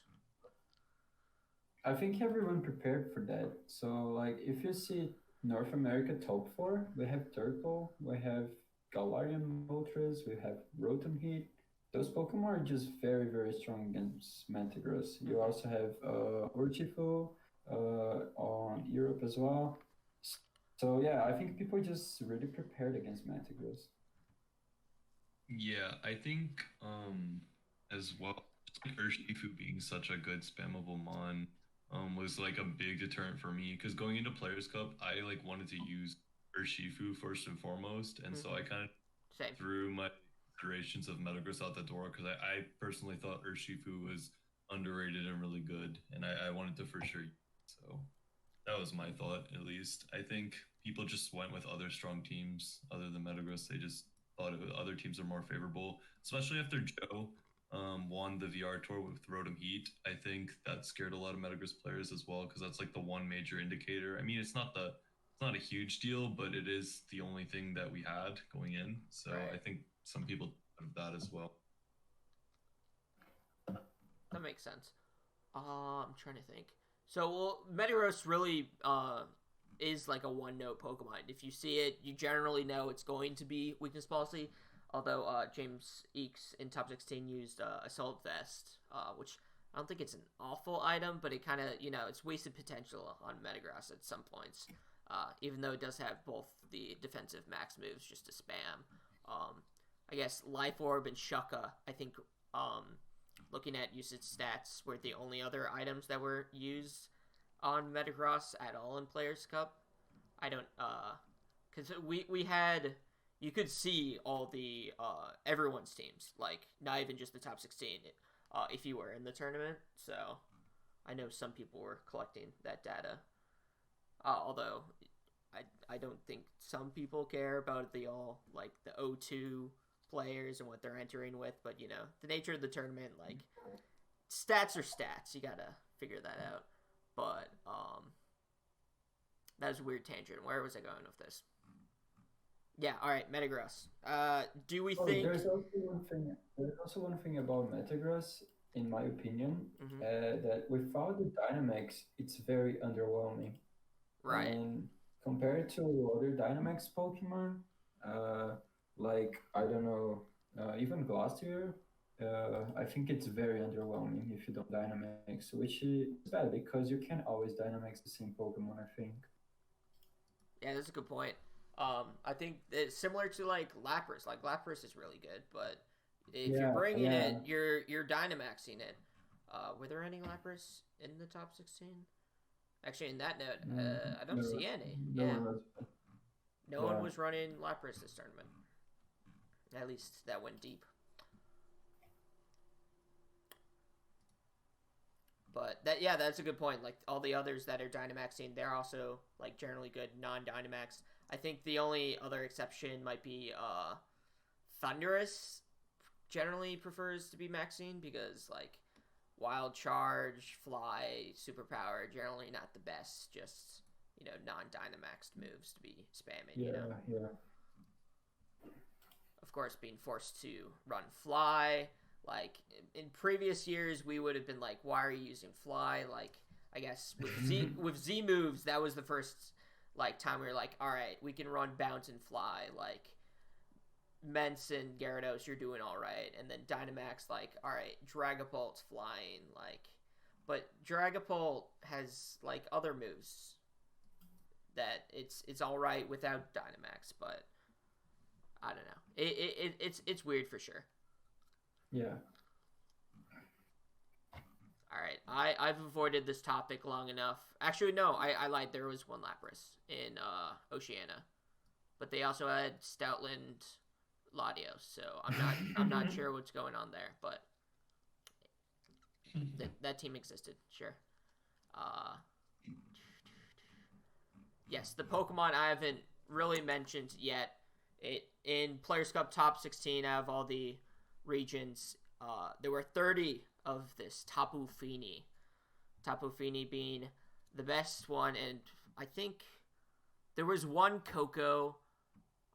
I think everyone prepared for that. So, like, if you see North America top 4, we have Turtle, we have Galarian Moltres, we have Rotom Heat. Those Pokemon are just very, very strong against Metagross. You also have Urshifu on Europe as well. So, yeah, I think people just really prepared against Metagross. Yeah, I think as well, like Urshifu being such a good spammable mon was like a big deterrent for me, because going into Players Cup, I like wanted to use Urshifu first and foremost, and so I kind of threw my considerations of Metagross out the door, because I personally thought Urshifu was underrated and really good, and I wanted to for sure. So that was my thought, at least. I think people just went with other strong teams other than Metagross. They just thought other teams are more favorable, especially after Joe won the VR tour with Rotom Heat. I think that scared a lot of Metagross players as well, because that's like the one major indicator. I mean, it's not a huge deal, but it is the only thing that we had going in. So I think some people thought of that as well. That makes sense. I'm trying to think. So, well, Metagross really is like a one-note Pokemon. If you see it, you generally know it's going to be weakness policy. Although James Eakes in top 16 used Assault Vest, which I don't think it's an awful item, but it kind of, it's wasted potential on Metagross at some points. Even though it does have both the defensive max moves just to spam. I guess Life Orb and Shucka, I think, looking at usage stats, were the only other items that were used on Metagross at all in Players Cup. I don't because we had you could see all the everyone's teams, like not even just the top 16 if you were in the tournament. So I know some people were collecting that data. Although I don't think some people care about the O2 players and what they're entering with, but you know, the nature of the tournament, like stats are stats. You gotta figure that out. But that was a weird tangent. Where was I going with this? Yeah, all right, Metagross. Do we think There's also one thing. There's also one thing about Metagross, in my opinion, that without the Dynamax, it's very underwhelming. right? And compared to other Dynamax Pokemon, like I don't know, even Glacier, I think it's very underwhelming if you don't Dynamax, which is bad because you can't always Dynamax the same Pokemon. I think. Yeah, that's a good point. I think it's similar to like Lapras. Like Lapras is really good, but if you're bringing it, you're Dynamaxing it. Were there any Lapras in the top 16? Actually, in that note, I don't see any. No one was running Lapras this tournament. At least that went deep. But that's a good point. Like all the others that are Dynamaxing, they're also like generally good non-Dynamax. I think the only other exception might be Thundurus generally prefers to be maxing because like Wild Charge, Fly, Superpower generally not the best. Just non-Dynamaxed moves to be spamming. Yeah. Of course, being forced to run Fly. Like in previous years, we would have been like, "Why are you using Fly?" Like I guess with Z moves, that was the first like time we were like, "All right, we can run Bounce and Fly." Like Mence and Gyarados, you're doing all right, and then Dynamax, like, all right, Dragapult's flying, like, but Dragapult has like other moves that it's all right without Dynamax, but I don't know. It's weird for sure. Yeah. All right, I've avoided this topic long enough. Actually, no, I lied. There was one Lapras in Oceania, but they also had Stoutland, Latios, so I'm not sure what's going on there, but that team existed, sure. Yes, the Pokemon I haven't really mentioned yet. In Players Cup Top 16 out of all the regions, there were 30 of this Tapu Fini. Tapu Fini being the best one, and I think there was one Coco.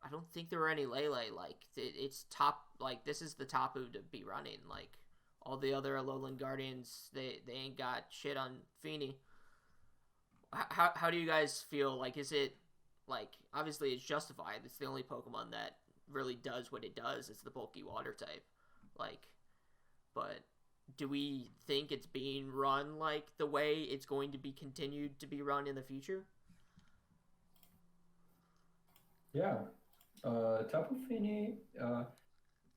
I don't think there were any Lele. Like it's top. Like this is the Tapu to be running. Like all the other Alolan Guardians, they ain't got shit on Fini. How do you guys feel? Like is it like obviously it's justified. It's the only Pokemon that really does what it does. It's the bulky water type. Like, but do we think it's being run like the way it's going to be continued to be run in the future? Yeah. Tapu Fini,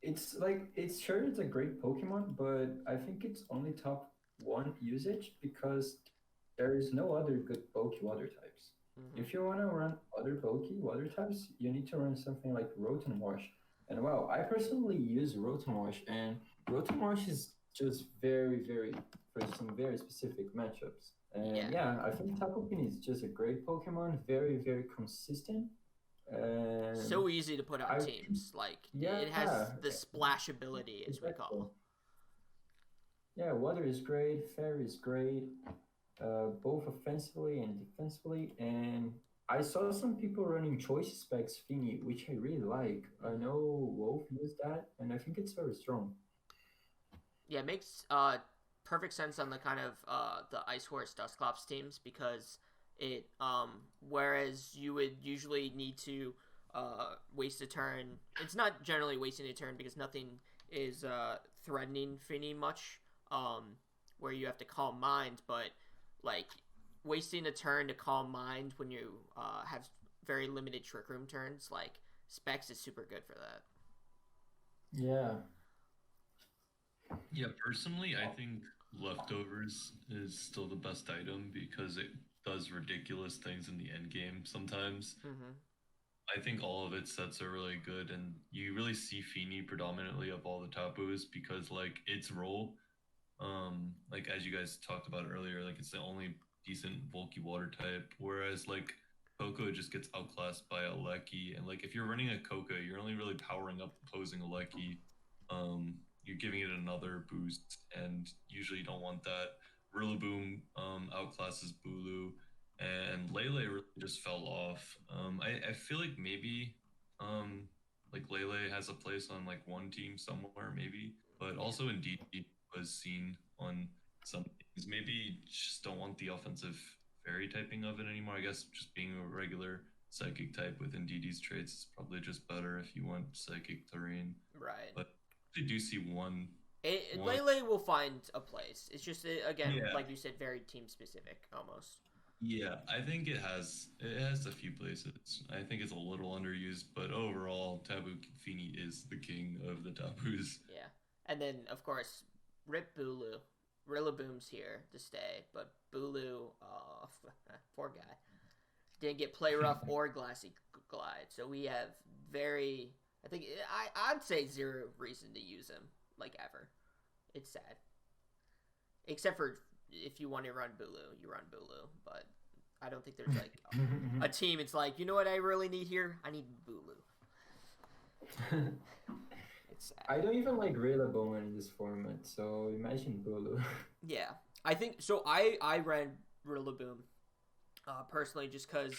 it's a great Pokemon, but I think it's only top 1 usage because there is no other good bulky water types. Mm-hmm. If you want to run other bulky water types, you need to run something like Rotom Wash. And well, I personally use Rotom Wash, and Rotom Wash is just very, very for some very specific matchups. And yeah I think Tapu Fini is just a great Pokemon, very, very consistent. So easy to put on teams. Like it has the splash ability, as we call. Yeah, water is great, fairy is great, both offensively and defensively. And I saw some people running choice specs Fini, which I really like. I know Wolf used that, and I think it's very strong. Yeah, it makes perfect sense on the kind of the Ice Horse Dusclops teams because it whereas you would usually need to waste a turn. It's not generally wasting a turn because nothing is threatening Fini much where you have to calm mind, but like wasting a turn to calm mind when you have very limited Trick Room turns, like Specs is super good for that. Yeah, personally I think Leftovers is still the best item because it does ridiculous things in the end game sometimes. Mm-hmm. I think all of its sets are really good, and you really see Fini predominantly of all the Tapus because like its role, like as you guys talked about earlier, like it's the only decent bulky water type, whereas like Coco just gets outclassed by Aleki, and like if you're running a Coco, you're only really powering up opposing Aleki. You're giving it another boost, and usually you don't want that. Rillaboom outclasses Bulu, and Lele really just fell off. I feel like maybe like Lele has a place on like one team somewhere, maybe, but also indeed was seen on some things. Maybe just don't want the offensive fairy typing of it anymore. I guess just being a regular psychic type with Indeed's traits is probably just better if you want psychic terrain. Right. But I do see one. Lele will find a place. It's just again, Yeah. like you said, very team specific almost. Yeah, I think it has a few places. I think it's a little underused, but overall, Tabu Fini is the king of the tabus. Yeah, and then of course, Rip Bulu, Rillaboom's here to stay, but Bulu, poor guy, didn't get play rough or glassy glide, so we have very. I think I'd say zero reason to use him like ever. It's sad, except for if you want to run Bulu, you run Bulu, but I don't think there's like a team. It's like, you know what I really need here? I need Bulu. It's sad. I don't even like Rillaboom in this format, so imagine Bulu. Yeah, I think so. I ran Rillaboom personally just because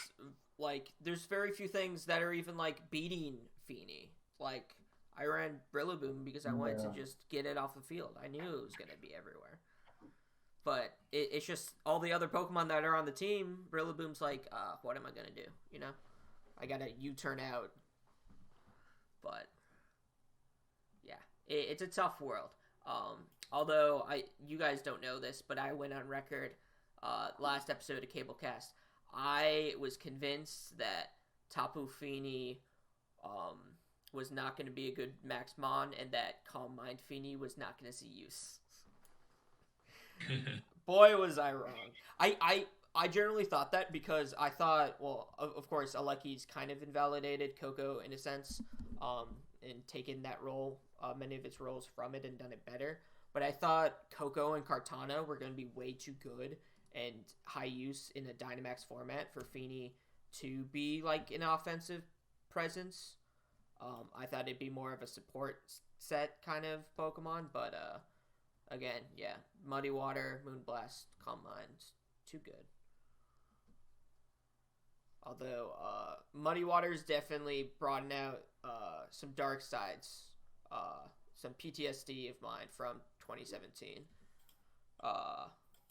like there's very few things that are even like beating Fini. Like I ran Rillaboom because I wanted to just get it off the field. I knew it was gonna be everywhere. But it's just all the other Pokemon that are on the team. Rillaboom's like, what am I gonna do? You know, I gotta U-turn out. But yeah, it's a tough world. Although you guys don't know this, but I went on record last episode of CableCast. I was convinced that Tapu Fini was not going to be a good Max Mon, and that Calm Mind Fini was not going to see use. Boy, was I wrong. I generally thought that because I thought, well, of course, Aleki's kind of invalidated Coco in a sense, and taken that role, many of its roles from it and done it better. But I thought Coco and Kartana were going to be way too good and high use in a Dynamax format for Fini to be like an offensive presence. I thought it'd be more of a support set kind of Pokemon, but again, yeah, Muddy Water, Moonblast, Calm Mind, too good. Although Muddy Water's definitely broadened out some dark sides, some PTSD of mine from 2017.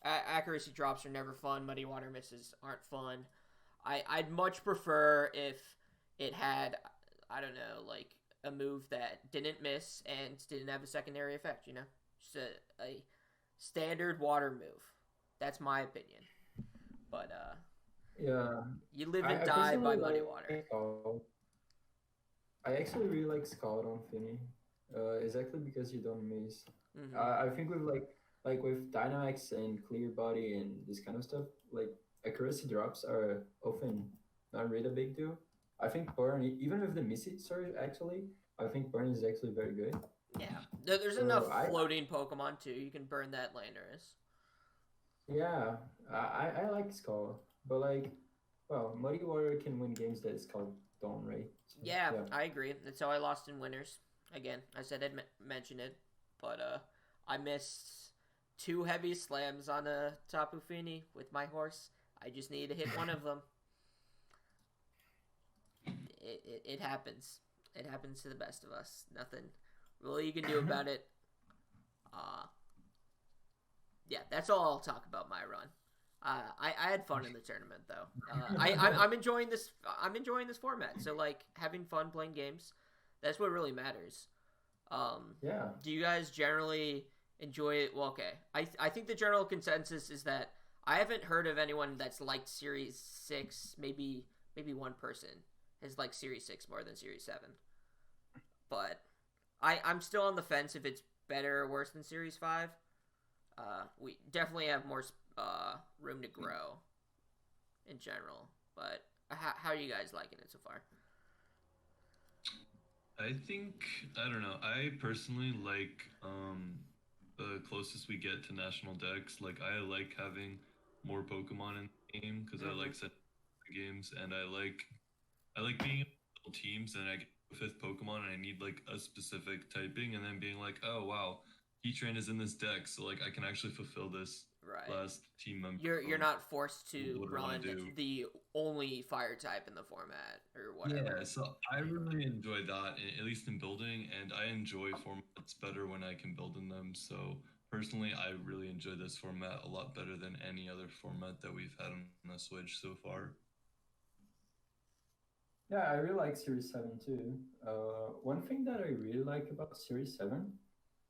Accuracy drops are never fun. Muddy Water misses aren't fun. I'd much prefer if it had, I don't know, like a move that didn't miss and didn't have a secondary effect, you know? Just a standard water move. That's my opinion. But, yeah, you live and die by Muddy Water. I actually really like Scald on Fini. Exactly because you don't miss. Mm-hmm. I think with like with Dynamax and Clear Body and this kind of stuff, like accuracy drops are often not really a big deal. I think Burn, even with the Missy Surge, actually, I think Burn is actually very good. Yeah, there's enough floating Pokemon too. You can burn that Landorus. Yeah, I like Skull, but like, well, Muddy Water can win games that Skull don't, right? So, yeah, I agree. That's how I lost in Winners. Again, I said I'd mention it, but I missed 2 heavy slams on a Tapu Fini with my horse. I just needed to hit one of them. It happens. It happens to the best of us. Nothing really you can do about it. Yeah, that's all I'll talk about my run. I had fun in the tournament though. I'm enjoying this. I'm enjoying this format. So like having fun playing games, that's what really matters. Yeah. Do you guys generally enjoy it? Well, okay. I think the general consensus is that I haven't heard of anyone that's liked Series 6. Maybe one person has liked Series 6 more than Series 7. But I'm still on the fence if it's better or worse than Series 5. We definitely have more room to grow. in general. But how are you guys liking it so far? I think I don't know. I personally like the closest we get to national decks. Like I like having more Pokemon in the game because I like setting games and I like being able to build teams and I get a fifth Pokemon and I need like a specific typing and then being like, oh wow, Heatran is in this deck, so like I can actually fulfill this Right. last team member. You're not forced to what I wanna run do. the only fire type in the format or whatever. Yeah, so I really enjoy that, at least in building, and I enjoy formats better when I can build in them. So personally, I really enjoy this format a lot better than any other format that we've had on the Switch so far. Yeah, I really like Series 7 too. One thing that I really like about Series 7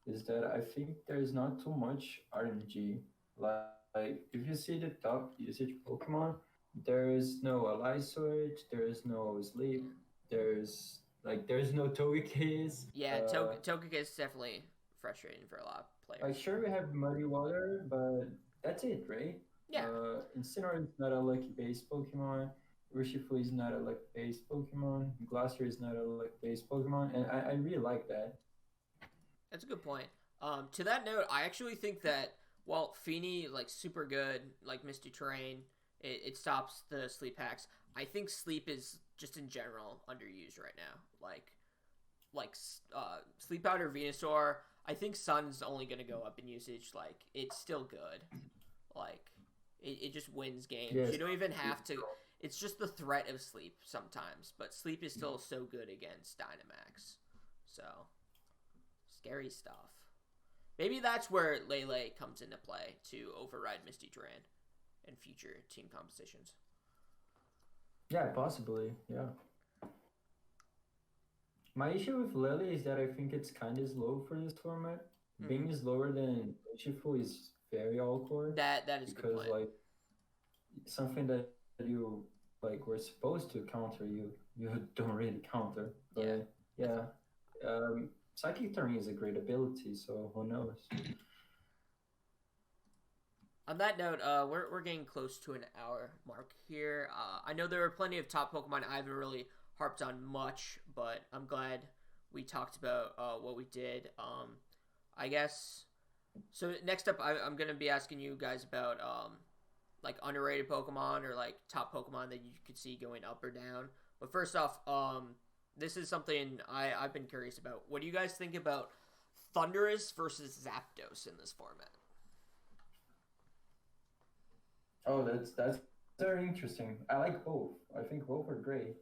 is that I think there's not too much RNG. Like if you see the top usage Pokemon, there is no Ally Switch, there is no Sleep, there's no Togekiss. Yeah, Togekiss is definitely frustrating for a lot of players. Like sure we have Muddy Water, but that's it, right? Yeah. Incineroar is not a lucky base Pokemon. Urshifu is not a lucky base Pokemon. Glacier is not a lucky base Pokemon, and I really like that. That's a good point. To that note, I actually think that while Feeny like super good, like Misty Terrain, it stops the sleep hacks. I think sleep is just in general underused right now. Like Sleep Powder Venusaur. I think Sun's only gonna go up in usage. Like it's still good. Like it just wins games. Yes. You don't even have to. It's just the threat of sleep sometimes, but sleep is still so good against Dynamax. So scary stuff. Maybe that's where Lele comes into play to override Misty Terrain in future team competitions. Yeah, possibly. Yeah. My issue with Lily is that I think it's kind of slow for this format. Being slower than Urshifu is very awkward. That is a good because point. like something that you like were supposed to counter, you don't really counter. But yeah. Psychic Terrain is a great ability, so who knows? On that note, we're getting close to an hour mark here. I know there are plenty of top Pokemon I haven't really harped on much, but I'm glad we talked about what we did. I guess. So next up, I'm gonna be asking you guys about like underrated Pokemon or like top Pokemon that you could see going up or down. But first off, this is something I've been curious about. What do you guys think about Thundurus versus Zapdos in this format? Oh, that's very interesting. I like both. I think both are great.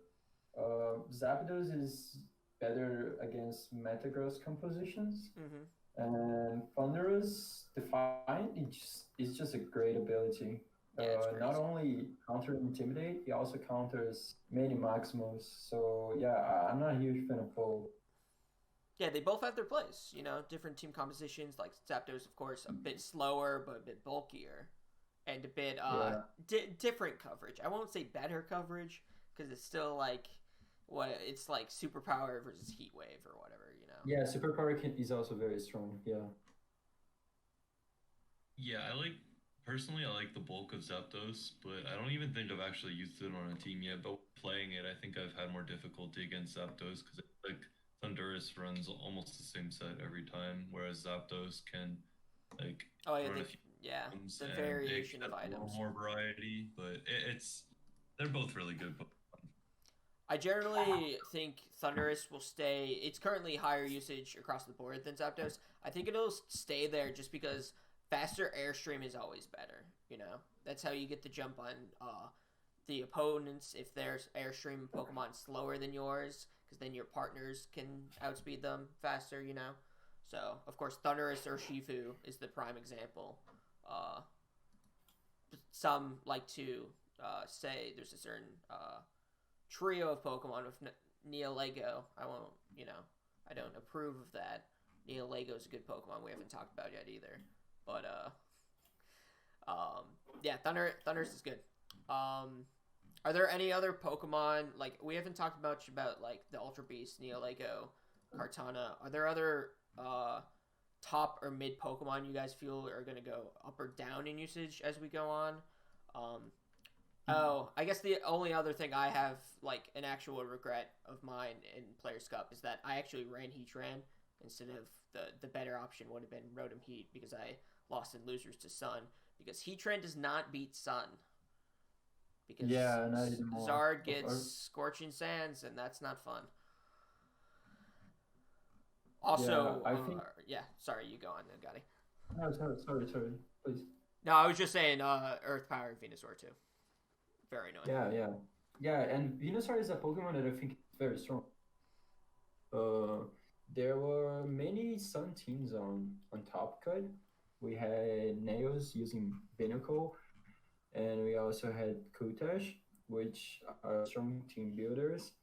Zapdos is better against Metagross compositions, and Thundurus Defiant it's just a great ability. Not only counter Intimidate, he also counters many Maximus. So yeah, I'm not a huge fan of both. Yeah, they both have their place. You know, different team compositions. Like Zapdos, of course, a bit slower but a bit bulkier, and a bit different coverage. I won't say better coverage because it's still like it's like Superpower versus Heat Wave or whatever. You know. Yeah, Superpower is also very strong. Yeah. Yeah, personally, I like the bulk of Zapdos, but I don't even think I've actually used it on a team yet. But playing it, I think I've had more difficulty against Zapdos because like Thundurus runs almost the same set every time, whereas Zapdos can like run a few items the variation of items, a little more variety. But they're both really good. I generally think Thundurus will stay. It's currently higher usage across the board than Zapdos. I think it'll stay there just because faster airstream is always better. You know, that's how you get the jump on the opponents if their airstream Pokemon slower than yours, because then your partners can outspeed them faster. You know, so of course Thundurus or Shifu is the prime example. Some like to say there's a certain trio of Pokemon with Neolego. I don't approve of that. Neolego is a good Pokemon we haven't talked about yet either. But yeah, Thundurus is good. Are there any other Pokemon, like we haven't talked much about like the Ultra Beast, Neolego, Kartana? Are there other top or mid Pokemon you guys feel are gonna go up or down in usage as we go on? Oh, I guess the only other thing I have, like, an actual regret of mine in Players' Cup is that I actually ran Heatran instead of the better option would have been Rotom Heat because I lost in losers to Sun because Heatran does not beat Sun because Yeah, not anymore. Zard gets Scorching Sands and that's not fun. Also, Yeah, I think. sorry, you go on, Agati. No, sorry, please. No, I was just saying Earth Power Venusaur too. Very annoying. Yeah, and Venusaur is a Pokemon that I think is very strong. There were many Sun teams on Top Cut. We had Nails using Binacle, and we also had Kutash, which are strong team builders.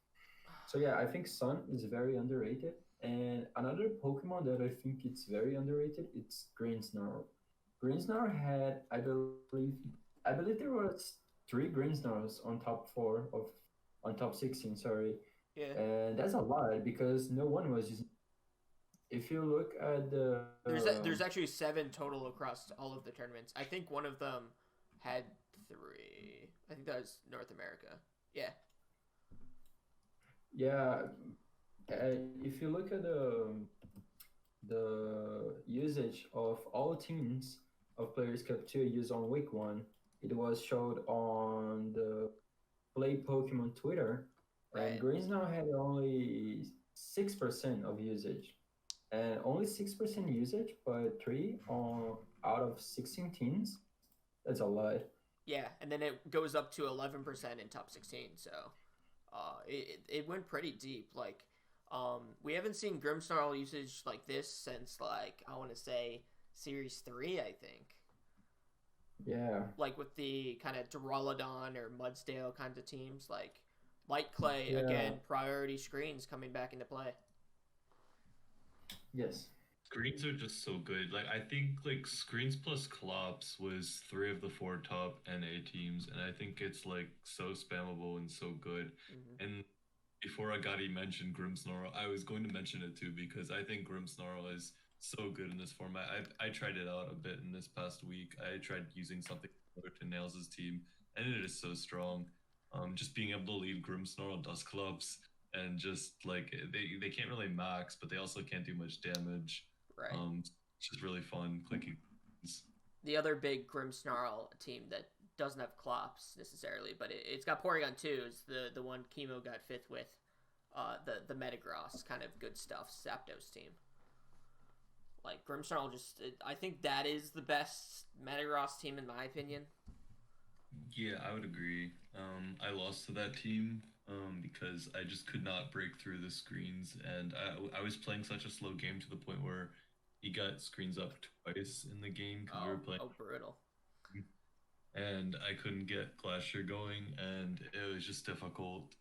So yeah, I think Sun is very underrated. And another Pokemon that I think it's very underrated, it's Grinsnarl. Grinsnarl had, I believe there was 3 Grinsnarls on top 16, sorry. Yeah. And that's a lot because no one was using. If you look at the there's actually 7 total across all of the tournaments. I think one of them had 3. I think that was North America. Yeah. Yeah, if you look at the usage of all teams of Players Cup 2 used on week 1, it was showed on the Play Pokemon Twitter, and Grinsnarl had only 6% of usage. And only 6% usage, but 3 out of 16 teams, that's a lot. Yeah, and then it goes up to 11% in top 16, so it went pretty deep. Like, we haven't seen Grimmsnarl usage like this since, like, I want to say Series 3, I think. Yeah. Like, with the kind of Duraludon or Mudsdale kind of teams, like, Light Clay, again, priority screens coming back into play. Yes. Screens are just so good. Like, I think, like, Screens plus Clops was 3 of the 4 top NA teams, and I think it's, like, so spammable and so good. Mm-hmm. And before Agati mentioned Grimmsnarl, I was going to mention it too because I think Grimmsnarl is so good in this format. I tried it out a bit in this past week. I tried using something similar to Nails' team, and it is so strong. Just being able to leave Grimmsnarl Dusclops and just like they can't really max, but they also can't do much damage. Right. It's just really fun clicking. The other big Grimmsnarl team that doesn't have Clops necessarily, but it's got Porygon too. Is the one Chemo got 5th with, the Metagross kind of good stuff Zapdos team. Like Grimmsnarl, I think that is the best Metagross team in my opinion. Yeah, I would agree. I lost to that team because I just could not break through the screens, and I was playing such a slow game to the point where he got screens up twice in the game because we were playing. Oh, brutal. And I couldn't get Glacier going, and it was just difficult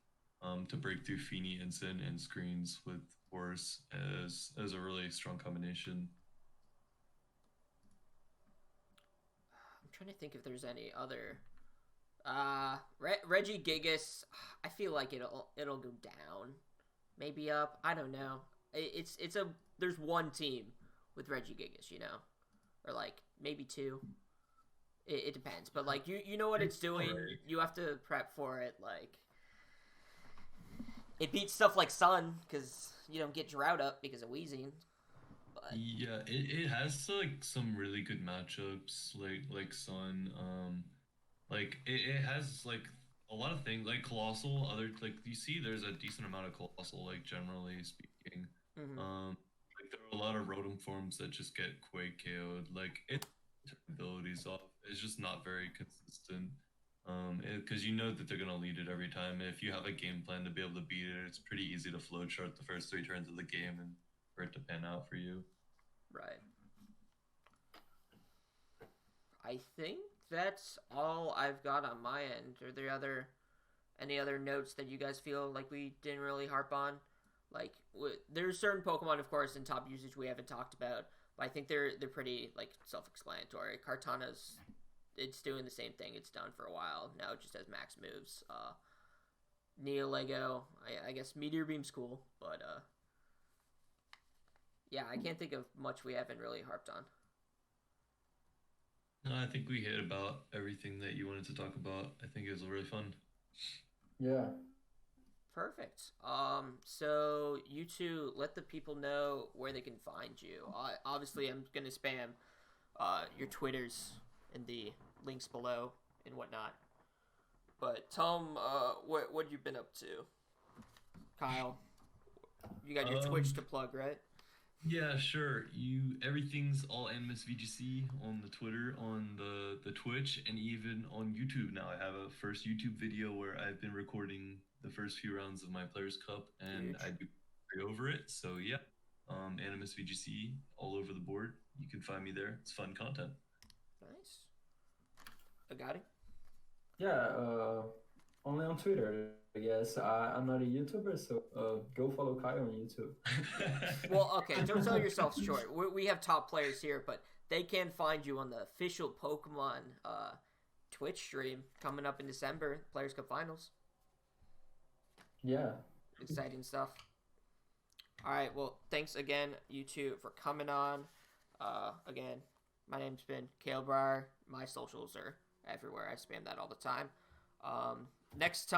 to break through Feeny, Ensign, and screens with Horse as a really strong combination. I'm trying to think if there's any other. Regigigas, I feel like it'll go down, maybe up. I don't know. There's one team with Regigigas, you know, or like maybe 2. It depends, but like you know what it's doing. You have to prep for it. Like it beats stuff like Sun because you don't get Drought up because of Weezing. But yeah, it has like some really good matchups like Sun. Like it has like a lot of things like Colossal. Other like you see, there's a decent amount of Colossal. Like generally speaking, like there are a lot of Rotom forms that just get Quake KO'd. Like it abilities off. It's just not very consistent. Because you know that they're gonna lead it every time. If you have a game plan to be able to beat it, it's pretty easy to flowchart the first 3 turns of the game and for it to pan out for you. Right. I think that's all I've got on my end. Are there any other notes that you guys feel like we didn't really harp on? Like, there's certain Pokemon, of course, in top usage we haven't talked about, but I think they're pretty like self-explanatory. Kartana's, it's doing the same thing it's done for a while. Now it just has max moves. Neolego, I guess Meteor Beam's cool, but yeah, I can't think of much we haven't really harped on. I think we hit about everything that you wanted to talk about. I think it was really fun. Yeah. Perfect. So you two let the people know where they can find you. Obviously, I'm gonna spam your Twitters in the links below and whatnot. But tell them what you've been up to. Kyle, you got your Twitch to plug, right? Yeah, sure. Everything's all AnimusVGC on the Twitter, on the Twitch, and even on YouTube now. I have a first YouTube video where I've been recording the first few rounds of my Players Cup, and I do play over it. So yeah, AnimusVGC all over the board. You can find me there. It's fun content. Nice. Agati? Yeah, only on Twitter, I guess. I'm not a YouTuber, so go follow Kyle on YouTube. Well, okay, don't sell yourself short. We have top players here, but they can find you on the official Pokemon Twitch stream coming up in December, Players Cup Finals. Yeah. Exciting stuff. All right, well, thanks again, you two, for coming on. Again, my name's been Ryor. My socials are everywhere. I spam that all the time. Next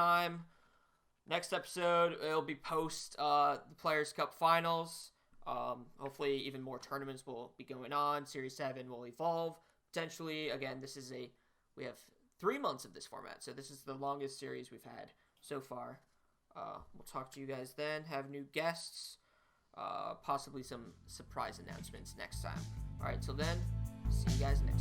episode, it'll be post the Players Cup Finals. Hopefully, even more tournaments will be going on. Series 7 will evolve. Potentially, again, we have 3 months of this format, so this is the longest series we've had so far. We'll talk to you guys then, have new guests, possibly some surprise announcements next time. All right, till then, see you guys next